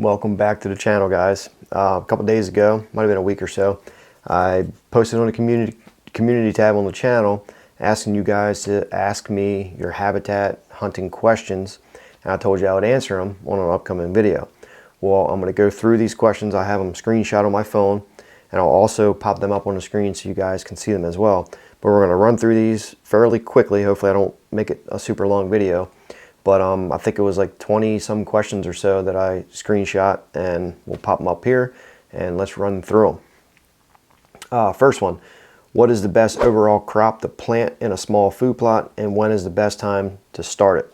Welcome back to the channel, guys. A couple days ago, might have been a week or so, I posted on the community tab on the channel asking you guys to ask me your habitat hunting questions, and I told you I would answer them on an upcoming video. Well, I'm going to go through these questions. I have them screenshot on my phone, and I'll also pop them up on the screen so you guys can see them as well. But we're going to run through these fairly quickly. Hopefully I don't make it a super long video. But I think it was like 20 some questions or so that I screenshot, and we'll pop them up here and let's run through them. First one, what is the best overall crop to plant in a small food plot, and when is the best time to start it?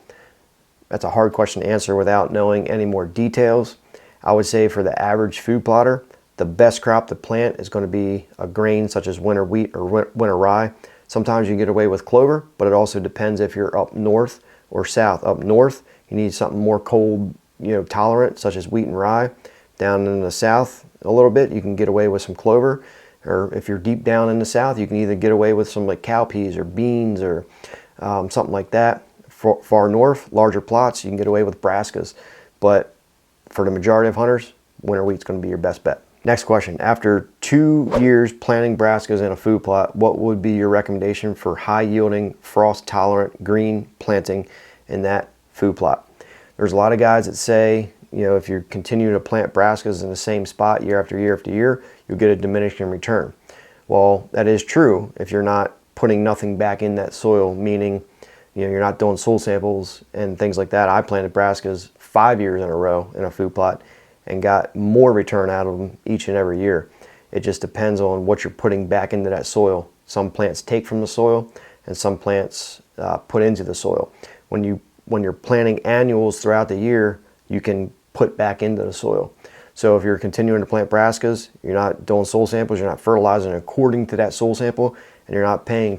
That's a hard question to answer without knowing any more details. I would say for the average food plotter, the best crop to plant is going to be a grain such as winter wheat or winter rye. Sometimes you get away with clover, but it also depends if you're up north or south. Up north, you need something more cold, tolerant, such as wheat and rye. Down in the south a little bit, you can get away with some clover. Or if you're deep down in the south, you can either get away with some like cowpeas or beans or something like that. Far north, larger plots, you can get away with brassicas. But for the majority of hunters, winter wheat's going to be your best bet. Next question. After 2 years planting brassicas in a food plot, what would be your recommendation for high yielding, frost tolerant green planting in that food plot? There's a lot of guys that say, if you continue to plant brassicas in the same spot year after year after year, you'll get a diminishing return. Well, that is true if you're not putting nothing back in that soil, meaning you're not doing soil samples and things like that. I planted brassicas 5 years in a row in a food plot and got more return out of them each and every year. It just depends on what you're putting back into that soil. Some plants take from the soil and some plants put into the soil. When you're planting annuals throughout the year, you can put back into the soil. So if you're continuing to plant brassicas, you're not doing soil samples, you're not fertilizing according to that soil sample, and you're not paying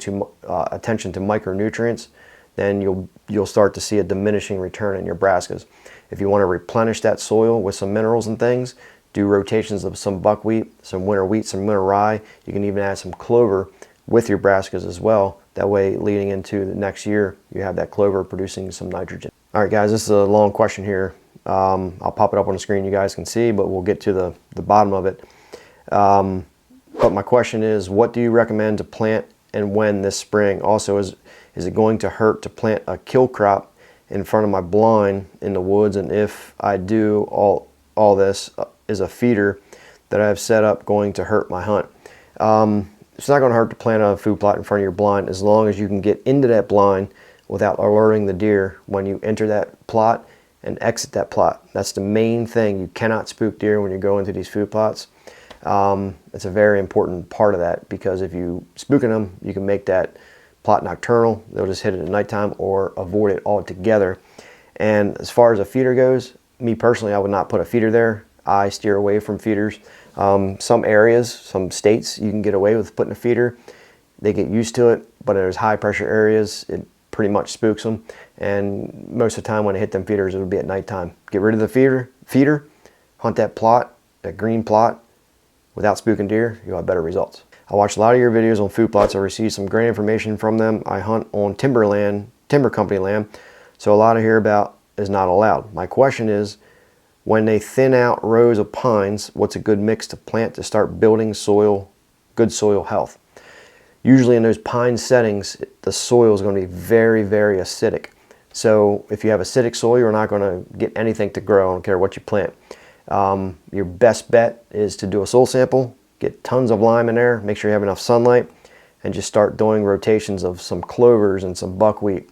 attention to micronutrients, then you'll start to see a diminishing return in your brassicas. If you want to replenish that soil with some minerals and things, do rotations of some buckwheat, some winter wheat, some winter rye. You can even add some clover with your brassicas as well. That way, leading into the next year, you have that clover producing some nitrogen. All right, guys, this is a long question here. I'll pop it up on the screen, you guys can see, but we'll get to the bottom of it. But my question is, what do you recommend to plant and when this spring? Also, is it going to hurt to plant a kill crop in front of my blind in the woods? And if I do all this, is a feeder that I've set up going to hurt my hunt? It's not going to hurt to plant a food plot in front of your blind as long as you can get into that blind without alerting the deer when you enter that plot and exit that plot. That's the main thing. You cannot spook deer when you go into these food plots. It's a very important part of that, because if you spooking them, you can make that plot nocturnal. They'll just hit it at nighttime or avoid it altogether. And as far as a feeder goes, me personally, I would not put a feeder there. I steer away from feeders. Some areas, some states, you can get away with putting a feeder. They get used to it, but there's high pressure areas, it pretty much spooks them. And most of the time when they hit them feeders, it'll be at nighttime. Get rid of the feeder, hunt that plot, that green plot, without spooking deer, you'll have better results. I watch a lot of your videos on food plots. I receive some great information from them. I hunt on timber company land, so a lot of hereabout is not allowed. My question is, when they thin out rows of pines, what's a good mix to plant to start building good soil health? Usually in those pine settings, the soil is going to be very, very acidic. So if you have acidic soil, you're not going to get anything to grow. I don't care what you plant. Your best bet is to do a soil sample, get tons of lime in there, make sure you have enough sunlight, and just start doing rotations of some clovers and some buckwheat.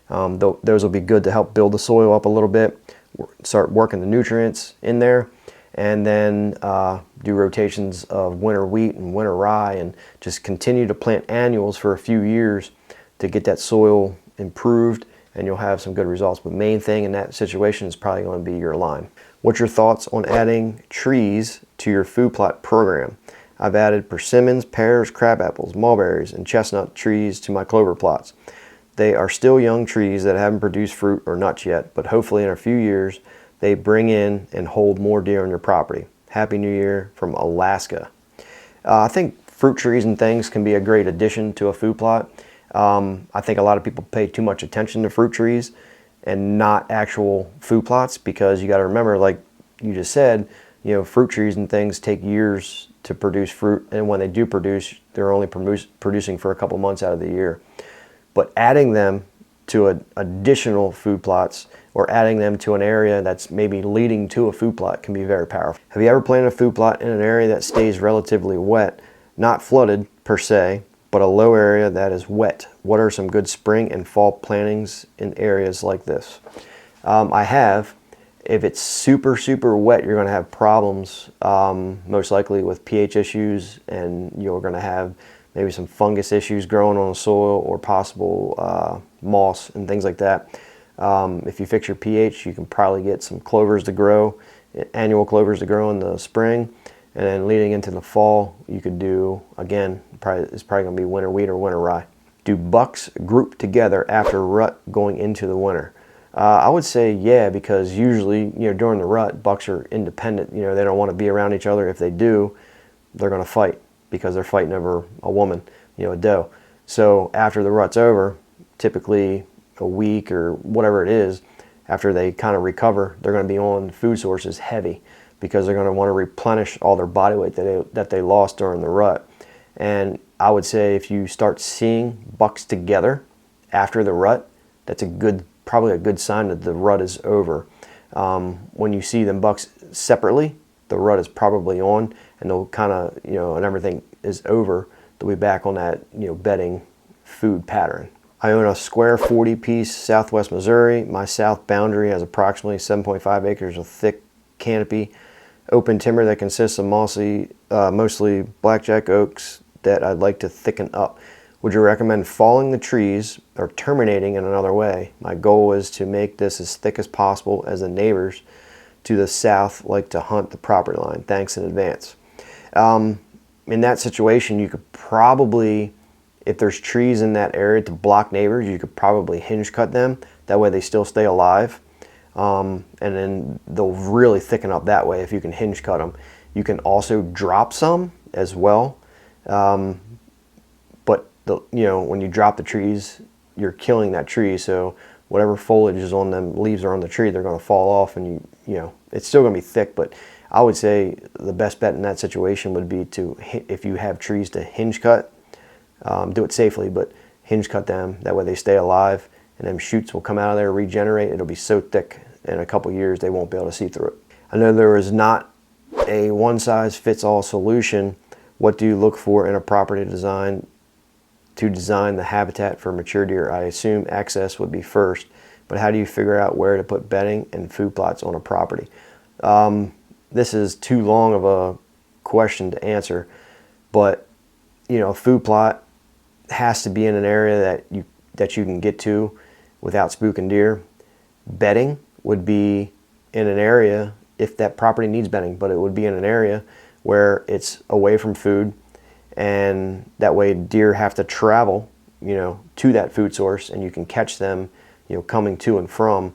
Those will be good to help build the soil up a little bit, start working the nutrients in there, and then do rotations of winter wheat and winter rye, and just continue to plant annuals for a few years to get that soil improved, and you'll have some good results. But main thing in that situation is probably going to be your lime. What's your thoughts on adding trees to your food plot program? I've added persimmons, pears, crabapples, mulberries, and chestnut trees to my clover plots. They are still young trees that haven't produced fruit or nuts yet, but hopefully in a few years, they bring in and hold more deer on your property. Happy New Year from Alaska. I think fruit trees and things can be a great addition to a food plot. I think a lot of people pay too much attention to fruit trees and not actual food plots, because you got to remember, like you just said, you know, fruit trees and things take years to produce fruit, and when they do produce, they're only producing for a couple months out of the year. But adding them to additional food plots, or adding them to an area that's maybe leading to a food plot, can be very powerful. Have you ever planted a food plot in an area that stays relatively wet, not flooded per se, but a low area that is wet? What are some good spring and fall plantings in areas like this? I have. If it's super, super wet, you're going to have problems, most likely with pH issues, and you're going to have maybe some fungus issues growing on the soil, or possible moss and things like that. If you fix your pH, you can probably get some clovers to grow, annual clovers to grow in the spring, and then leading into the fall, you could do, again, it's probably going to be winter wheat or winter rye. Do bucks group together after rut going into the winter? I would say yeah, because usually, you know, during the rut, bucks are independent. You know, they don't want to be around each other. If they do, they're going to fight, because they're fighting over a woman, you know, a doe. So after the rut's over, typically a week or whatever it is, after they kind of recover, they're going to be on food sources heavy, because they're going to want to replenish all their body weight that they lost during the rut. And I would say if you start seeing bucks together after the rut, that's probably a good sign that the rut is over. When you see them bucks separately, the rut is probably on, and they'll kind of, you know, and everything is over, they'll be back on that, you know, bedding food pattern. I own a square 40-piece Southwest Missouri. My south boundary has approximately 7.5 acres of thick canopy open timber that consists of mostly blackjack oaks that I'd like to thicken up. Would you recommend falling the trees or terminating in another way? My goal is to make this as thick as possible, as the neighbors to the south like to hunt the property line. Thanks in advance. In that situation, you could probably, if there's trees in that area to block neighbors, you could probably hinge cut them. That way they still stay alive. And then they'll really thicken up that way if you can hinge cut them. You can also drop some as well. But you know, when you drop the trees, you're killing that tree. So whatever foliage is on them, leaves are on the tree, they're going to fall off, and you know, it's still going to be thick. But I would say the best bet in that situation would be to, if you have trees, to hinge cut. Do it safely, but hinge cut them. That way they stay alive, and them shoots will come out of there, regenerate. It'll be so thick in a couple years they won't be able to see through it. I know there is not a one-size-fits-all solution. What do you look for in a property design to design the habitat for mature deer? I assume access would be first, but how do you figure out where to put bedding and food plots on a property? This is too long of a question to answer, but you know, a food plot has to be in an area that you can get to without spooking deer. Bedding would be in an area, if that property needs bedding, but it would be in an area where it's away from food, and that way deer have to travel, you know, to that food source, and you can catch them, you know, coming to and from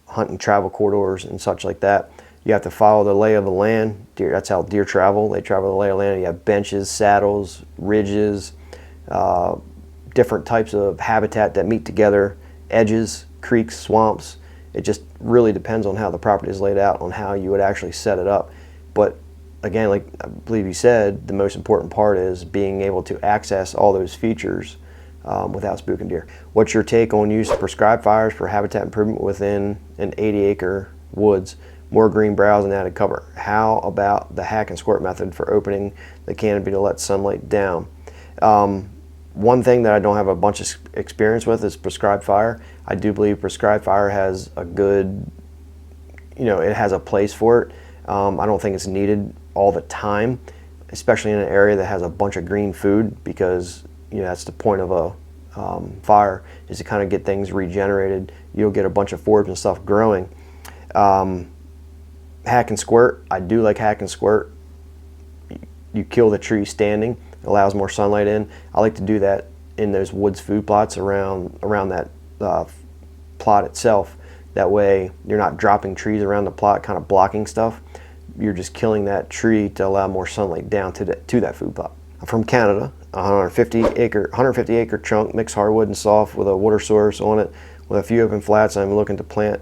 hunting travel corridors and such like that. You have to follow the lay of the land. Deer, that's how deer travel. They travel the lay of the land. You have benches, saddles, ridges, different types of habitat that meet together, edges, creeks, swamps. It just really depends on how the property is laid out, on how you would actually set it up. But again, like I believe you said, the most important part is being able to access all those features without spooking deer. What's your take on use of prescribed fires for habitat improvement within an 80-acre woods? More green browse and added cover. How about the hack and squirt method for opening the canopy to let sunlight down? One thing that I don't have a bunch of experience with is prescribed fire. I do believe prescribed fire has a good, you know, it has a place for it. I don't think it's needed all the time, especially in an area that has a bunch of green food, because you know, that's the point of a fire, is to kind of get things regenerated. You'll get a bunch of forbs and stuff growing. Hack and squirt, I do like hack and squirt. You kill the tree standing, it allows more sunlight in. I like to do that in those woods food plots around that plot itself. That way you're not dropping trees around the plot, kind of blocking stuff. You're just killing that tree to allow more sunlight down to that food plot. I'm from Canada, a 150 acre chunk, mixed hardwood and soft with a water source on it. With a few open flats, I'm looking to plant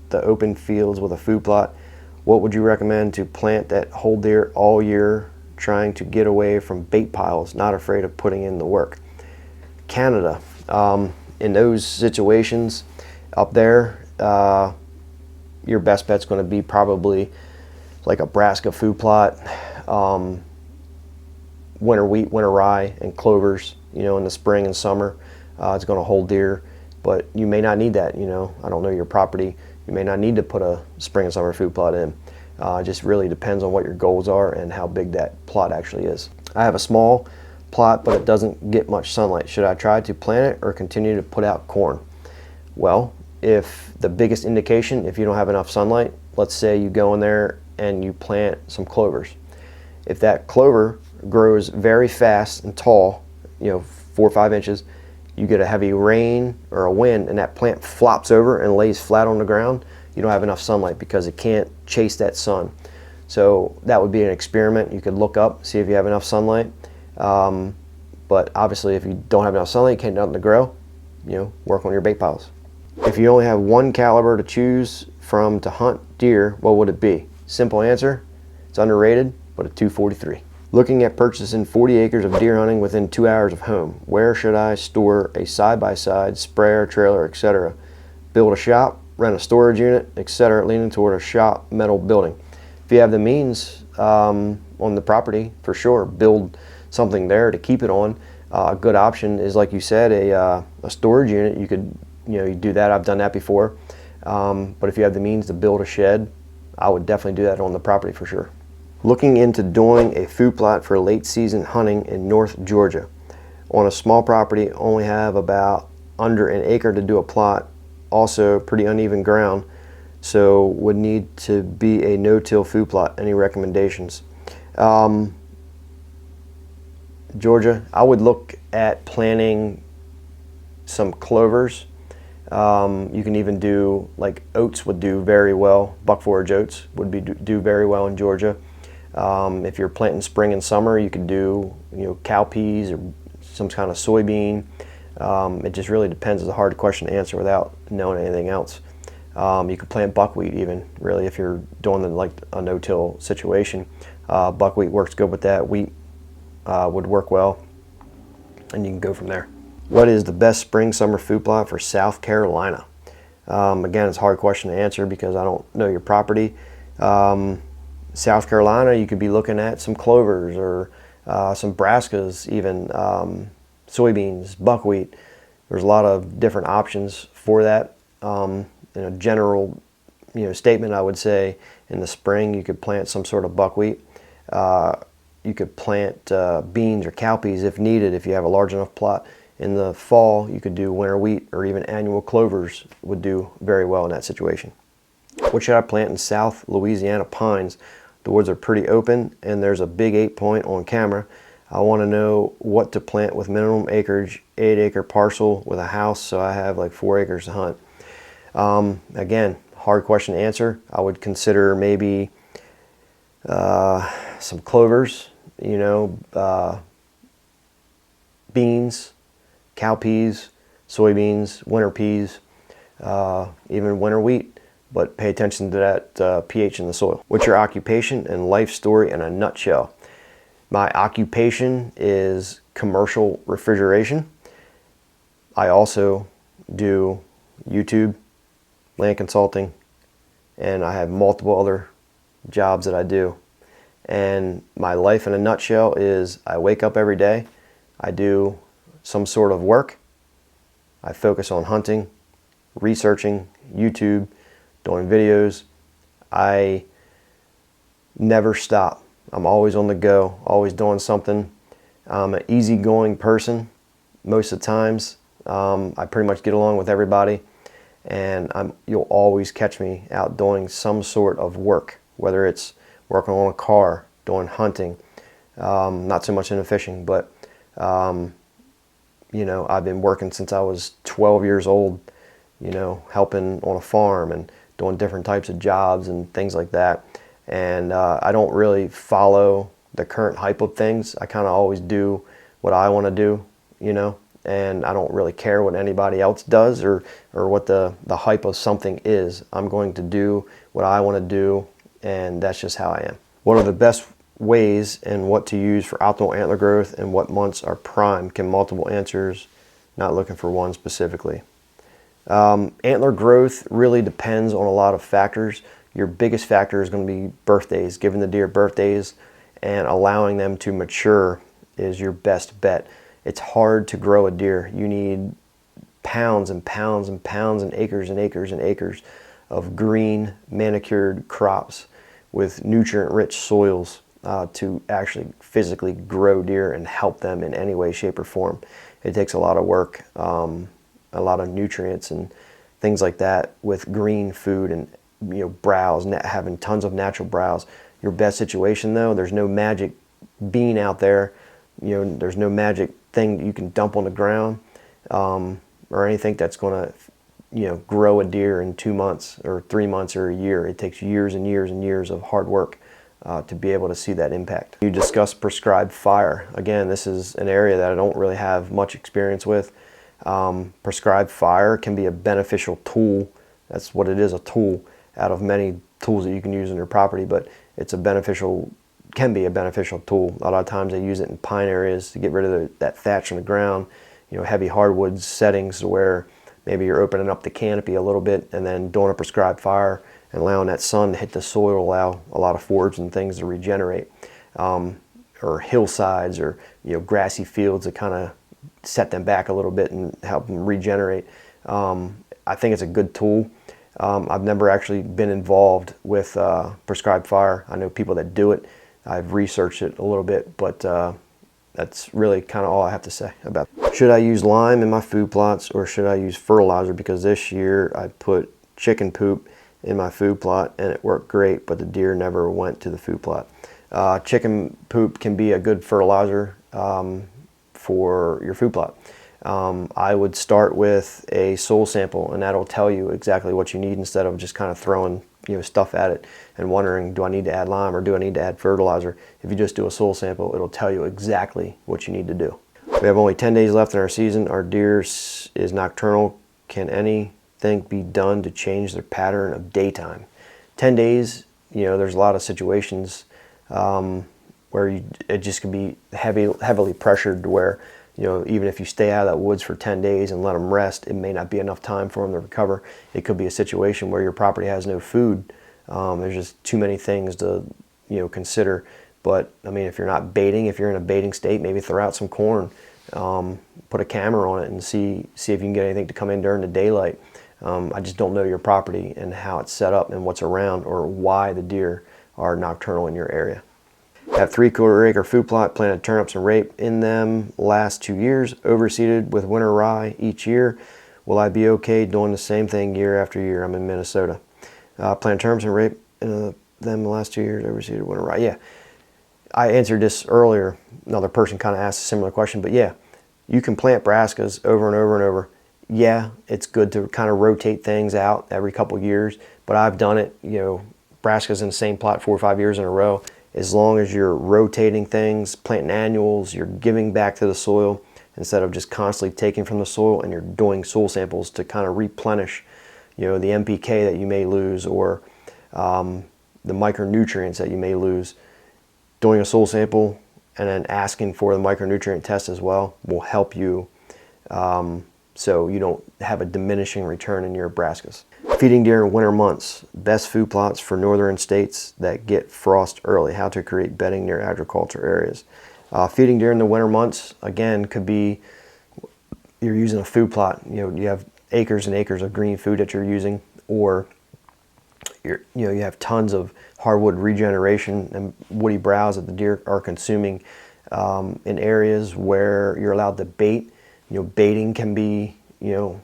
the open fields with a food plot. What would you recommend to plant that hold deer all year, trying to get away from bait piles, not afraid of putting in the work? Canada. In those situations up there, your best bet's going to be probably like a brassica food plot, winter wheat, winter rye, and clovers, in the spring and summer. It's going to hold deer, but you may not need that. I don't know your property. You may not need to put a spring and summer food plot in. It just really depends on what your goals are and how big that plot actually is. I have a small plot, but it doesn't get much sunlight. Should I try to plant it or continue to put out corn? Well, if the biggest indication, if you don't have enough sunlight, let's say you go in there and you plant some clovers. If that clover grows very fast and tall, 4 or 5 inches, you get a heavy rain or a wind and that plant flops over and lays flat on the ground, you don't have enough sunlight because it can't chase that sun. So that would be an experiment. You could look up, see if you have enough sunlight. But obviously if you don't have enough sunlight, you can't get nothing to grow, work on your bait piles. If you only have one caliber to choose from to hunt deer, what would it be? Simple answer, it's underrated, but a .243. Looking at purchasing 40 acres of deer hunting within 2 hours of home. Where should I store a side-by-side, sprayer, trailer, etc.? Build a shop, rent a storage unit, etc., leaning toward a shop metal building. If you have the means on the property, for sure, build something there to keep it on. A good option is, like you said, a storage unit. You could, you do that. I've done that before. But if you have the means to build a shed, I would definitely do that on the property for sure. Looking into doing a food plot for late season hunting in North Georgia. On a small property, only have about under an acre to do a plot. Also pretty uneven ground, so would need to be a no-till food plot. Any recommendations? Georgia, I would look at planting some clovers. You can even do, like, oats would do very well. Buck forage oats would do very well in Georgia. If you're planting spring and summer, you could do cowpeas or some kind of soybean. It just really depends. It's a hard question to answer without knowing anything else. You could plant buckwheat even, really, if you're doing like a no-till situation. Buckwheat works good with that. Wheat would work well, and you can go from there. What is the best spring-summer food plot for South Carolina? Again, it's a hard question to answer because I don't know your property. South Carolina, you could be looking at some clovers or some brassicas, even soybeans, buckwheat. There's a lot of different options for that. In a general statement, I would say in the spring you could plant some sort of buckwheat. You could plant beans or cowpeas if needed, if you have a large enough plot. In the fall, you could do winter wheat or even annual clovers would do very well in that situation. What should I plant in South Louisiana pines? The woods are pretty open and there's a big 8-point on camera. I want to know what to plant with minimum acreage, 8-acre parcel with a house, so I have like 4 acres to hunt. Again, hard question to answer. I would consider maybe some clovers, beans, cowpeas, soybeans, winter peas, even winter wheat. But pay attention to that pH in the soil. What's your occupation and life story in a nutshell? My occupation is commercial refrigeration. I also do YouTube, land consulting, and I have multiple other jobs that I do. And my life in a nutshell is I wake up every day, I do some sort of work, I focus on hunting, researching, YouTube, doing videos. I never stop. I'm always on the go, always doing something. I'm an easygoing person most of the times. I pretty much get along with everybody, and you'll always catch me out doing some sort of work, whether it's working on a car, doing hunting, not so much into fishing, but I've been working since I was 12 years old, helping on a farm and doing different types of jobs and things like that. And I don't really follow the current hype of things. I kind of always do what I want to do, and I don't really care what anybody else does or what the hype of something is. I'm going to do what I want to do, and that's just how I am. What are the best ways and what to use for optimal antler growth, and what months are prime? Can multiple answers, not looking for one specifically. Antler growth really depends on a lot of factors. Your biggest factor is going to be birthdays. Giving the deer birthdays and allowing them to mature is your best bet. It's hard to grow a deer. You need pounds and pounds and pounds and acres and acres and acres of green manicured crops with nutrient-rich soils to actually physically grow deer and help them in any way, shape, or form. It takes a lot of work, a lot of nutrients and things like that with green food and browse, having tons of natural browse. Your best situation though, there's no magic bean out there. There's no magic thing that you can dump on the ground or anything that's going to grow a deer in 2 months or 3 months or a year. It takes years and years and years of hard work to be able to see that impact. You discussed prescribed fire. Again, this is an area that I don't really have much experience with. Prescribed fire can be a beneficial tool. That's what it is, a tool out of many tools that you can use on your property, but it's can be a beneficial tool. A lot of times they use it in pine areas to get rid of that thatch on the ground, heavy hardwood settings where maybe you're opening up the canopy a little bit and then doing a prescribed fire and allowing that sun to hit the soil, allow a lot of forbs and things to regenerate. Or hillsides or grassy fields that kind of set them back a little bit and help them regenerate. I think it's a good tool. I've never actually been involved with prescribed fire. I know people that do it. I've researched it a little bit, but that's really kind of all I have to say about it. Should I use lime in my food plots or should I use fertilizer? Because this year I put chicken poop in my food plot and it worked great, but the deer never went to the food plot. Chicken poop can be a good fertilizer for your food plot. I would start with a soil sample and that'll tell you exactly what you need instead of just kind of throwing stuff at it and wondering, do I need to add lime or do I need to add fertilizer? If you just do a soil sample, it'll tell you exactly what you need to do. We have only 10 days left in our season. Our deer is nocturnal. Can anything be done to change their pattern of daytime? 10 days, there's a lot of situations where it just can be heavily pressured to where, even if you stay out of that woods for 10 days and let them rest, it may not be enough time for them to recover. It could be a situation where your property has no food. There's just too many things to, consider. But I mean, if you're not baiting, if you're in a baiting state, maybe throw out some corn, put a camera on it and see if you can get anything to come in during the daylight. I just don't know your property and how it's set up and what's around or why the deer are nocturnal in your area. Have 3/4 acre food plot, planted turnips and rape in them last 2 years, overseeded with winter rye each year. Will I be okay doing the same thing year after year? I'm in Minnesota. Planted turnips and rape in them the last 2 years, overseeded with winter rye. Yeah, I answered this earlier. Another person kind of asked a similar question, but yeah, you can plant brassicas over and over and over. Yeah, it's good to kind of rotate things out every couple years, but I've done it, brassicas in the same plot 4 or 5 years in a row. As long as you're rotating things, planting annuals, you're giving back to the soil instead of just constantly taking from the soil, and you're doing soil samples to kind of replenish, the NPK that you may lose or the micronutrients that you may lose. Doing a soil sample and then asking for the micronutrient test as well will help you so you don't have a diminishing return in your brassicas. Feeding deer in winter months. Best food plots for northern states that get frost early. How to create bedding near agriculture areas. Feeding deer in the winter months, again, could be you're using a food plot. You have acres and acres of green food that you're using, or you have tons of hardwood regeneration and woody browse that the deer are consuming in areas where you're allowed to bait. Baiting can be, you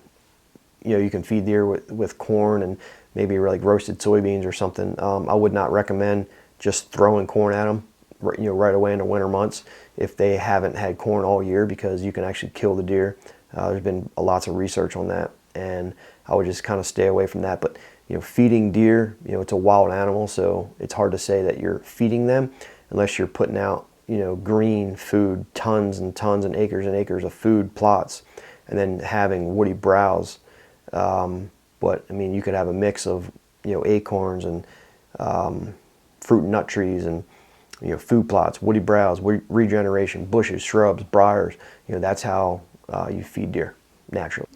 can feed deer with corn and maybe like roasted soybeans or something. I would not recommend just throwing corn at them, right away in the winter months if they haven't had corn all year, because you can actually kill the deer. There's been lots of research on that, and I would just kind of stay away from that. But feeding deer, it's a wild animal, so it's hard to say that you're feeding them unless you're putting out green food, tons and tons and acres of food plots, and then having woody browse. But I mean, you could have a mix of acorns and fruit and nut trees and food plots, woody browse, regeneration, bushes, shrubs, briars. That's how you feed deer naturally.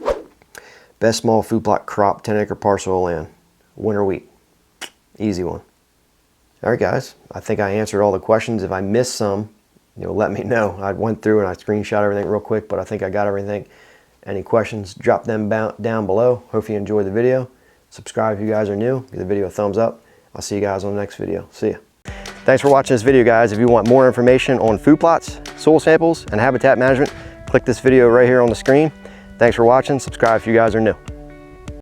Best small food plot crop 10-acre parcel of land. Winter wheat. Easy one. All right, guys. I think I answered all the questions. If I missed some, let me know. I went through and I screenshot everything real quick, but I think I got everything. Any questions, drop them down below. Hope you enjoyed the video. Subscribe if you guys are new. Give the video a thumbs up. I'll see you guys on the next video. See ya. Thanks for watching this video, guys. If you want more information on food plots, soil samples, and habitat management, click this video right here on the screen. Thanks for watching. Subscribe if you guys are new.